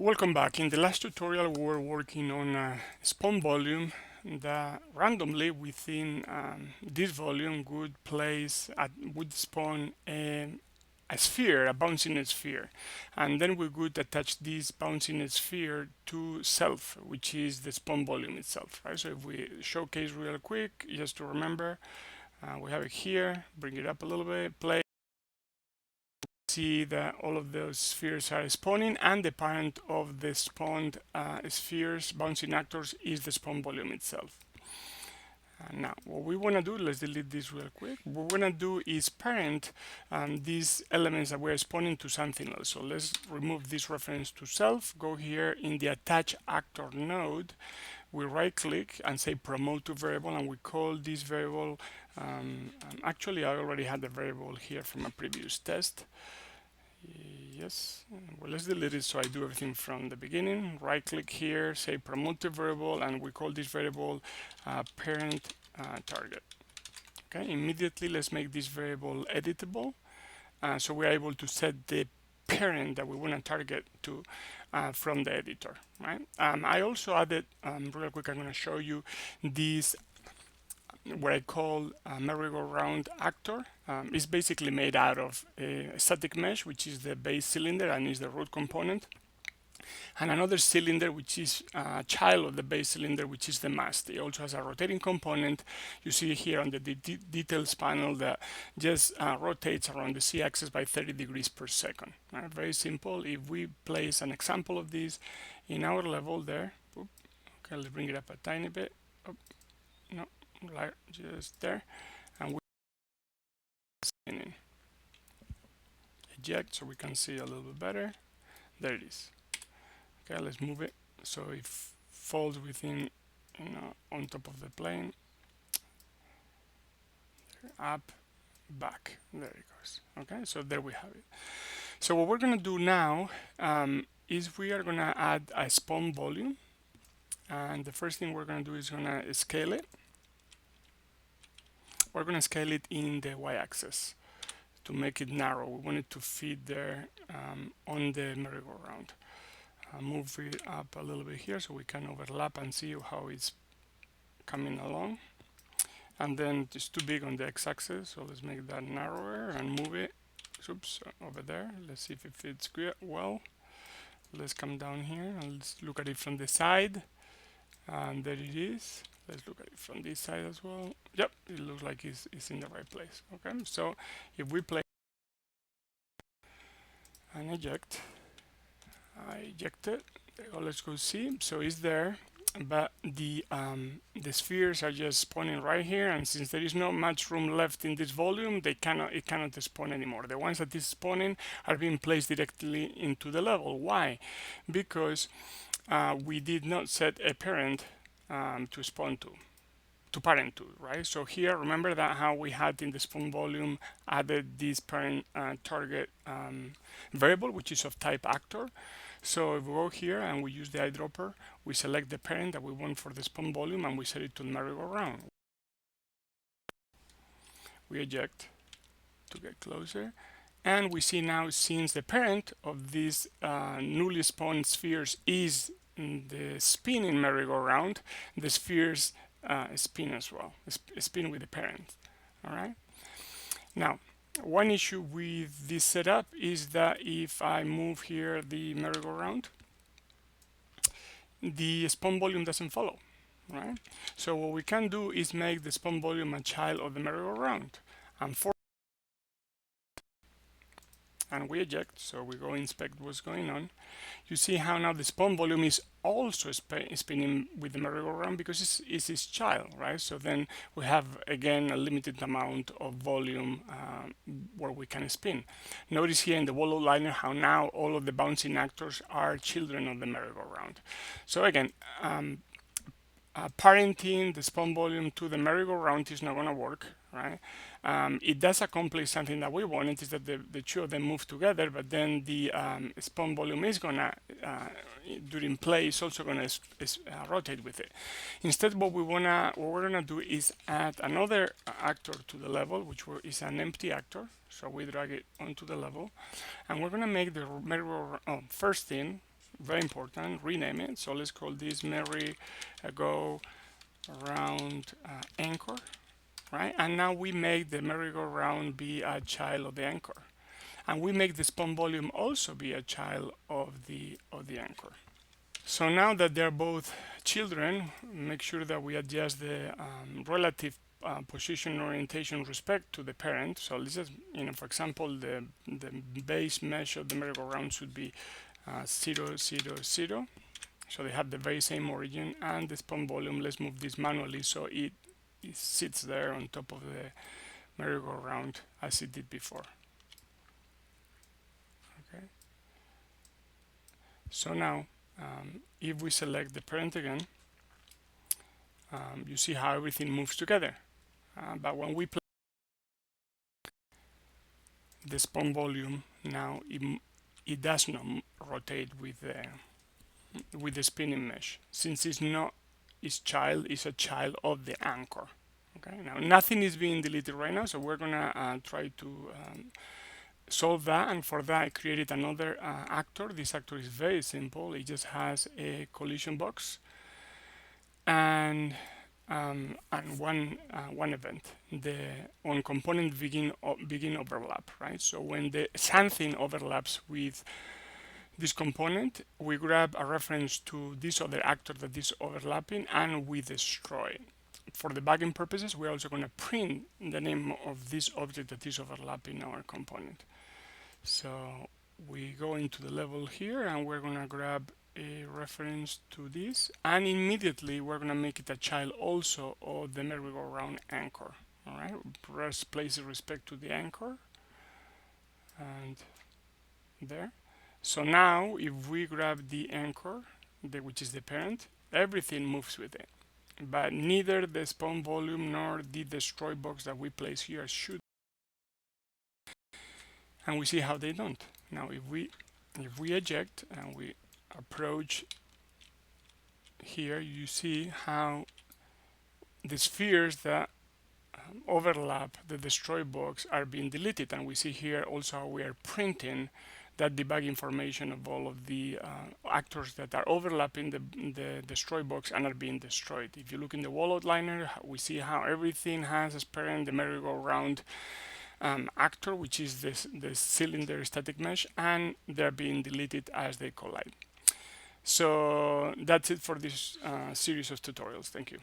Welcome back. In the last tutorial, we were working on a spawn volume that randomly within this volume would spawn a sphere, a bouncing sphere, and then we would attach this bouncing sphere to self, which is the spawn volume itself, right? So if we showcase real quick, just to remember, we have it here. Bring it up a little bit. Play. See that all of those spheres are spawning, and the parent of the spawned spheres, bouncing actors, is the spawn volume itself. Now, what we want to do, let's delete this real quick. What we're going to do is parent these elements that we're spawning to something else. So let's remove this reference to self, go here in the attach actor node, we right click and say promote to variable, and we call this variable, actually I already had the variable here from a previous test. Yes, well, let's delete it so I do everything from the beginning. Right click here, say promote to variable, and we call this variable parent target. Okay, immediately let's make this variable editable, so we're able to set the parent that we want to target to from the editor, right? I also added, real quick, I'm going to show you this what I call a merry-go-round actor. It's basically made out of a static mesh, which is the base cylinder and is the root component, and another cylinder which is a child of the base cylinder, which is the mast. It also has a rotating component. You see here on the details panel that just rotates around the z-axis by 30 degrees per second. Very simple. If we place an example of this in our level there, okay, let's bring it up a tiny bit. No, like just there, and we eject so we can see a little bit better. There it is. Okay, let's move it so it falls within, on top of the plane. Up, back. There it goes. Okay, so there we have it. So what we're going to do now is we are going to add a spawn volume, and the first thing we're going to do is going to scale it. We're going to scale it in the y-axis to make it narrow. We want it to fit there on the merry-go-round. Move it up a little bit here so we can overlap and see how it's coming along. And then it's too big on the x-axis, so let's make that narrower and move it over there. Let's see if it fits good. Well, let's come down here and let's look at it from the side, and there it is. Let's look at it from this side as well. Yep, it looks like it's in the right place. Okay, so if we play and eject, I ejected. Let's go see. So it's there, but the spheres are just spawning right here, and since there is not much room left in this volume, it cannot spawn anymore. The ones that is spawning are being placed directly into the level. Why? Because we did not set a parent to spawn to parent to, right? So here, remember that how we had in the spawn volume added this parent target variable, which is of type actor. So if we go here and we use the eyedropper, we select the parent that we want for the spawn volume and we set it to merry-go-round. We eject to get closer, and we see now, since the parent of these newly spawned spheres is the spinning merry-go-round, the spheres spin as well, spin with the parent. All right. Now, one issue with this setup is that if I move here the merry-go-round, the spawn volume doesn't follow, right? So what we can do is make the spawn volume a child of the merry-go-round, and we eject, so we go inspect what's going on. You see how now the spawn volume is also spinning with the merry-go-round because it's its child, right? So then we have again a limited amount of volume where we can spin. Notice here in the wall outliner how now all of the bouncing actors are children of the merry-go-round. So again, parenting the spawn volume to the merry-go-round is not going to work, right? It does accomplish something that we want. It is that the two of them move together, but then the spawn volume is going to, during play, is also going to rotate with it. Instead, what we're going to do is add another actor to the level, which is an empty actor. So we drag it onto the level, and we're going to make the merry-go-round. First thing, very important, rename it. So let's call this merry-go-round anchor, right? And now we make the merry-go-round be a child of the anchor, and we make the spawn volume also be a child of the anchor. So now that they're both children, make sure that we adjust the relative position orientation respect to the parent. So let's just, for example, the base mesh of the merry-go-round should be 0, 0, 0. So they have the very same origin, and the spawn volume, let's move this manually so it sits there on top of the merry-go-round as it did before. Okay. So now, if we select the parent again, you see how everything moves together. But when we play the spawn volume, now it does not rotate with the spinning mesh, since it's not its child, is a child of the anchor. Okay, now nothing is being deleted right now, so we're gonna try to solve that, and for that I created another actor. This actor is very simple. It just has a collision box and one event, the on component begin overlap, right? So when the something overlaps with this component, we grab a reference to this other actor that is overlapping and we destroy. For debugging purposes, we're also going to print the name of this object that is overlapping our component. So we go into the level here and we're going to grab a reference to this, and immediately we're going to make it a child also of the merry-go-round anchor. All right, press place respect to the anchor and there. So now if we grab the anchor, which is the parent, everything moves with it, but neither the spawn volume nor the destroy box that we place here should, and we see how they don't. Now if we eject and we approach here, you see how the spheres that overlap the destroy box are being deleted, and we see here also how we are printing that debug information of all of the actors that are overlapping the destroy box and are being destroyed. If you look in the wall outliner, we see how everything has as parent the merry-go-round actor, which is the cylinder static mesh, and they're being deleted as they collide. So that's it for this series of tutorials. Thank you.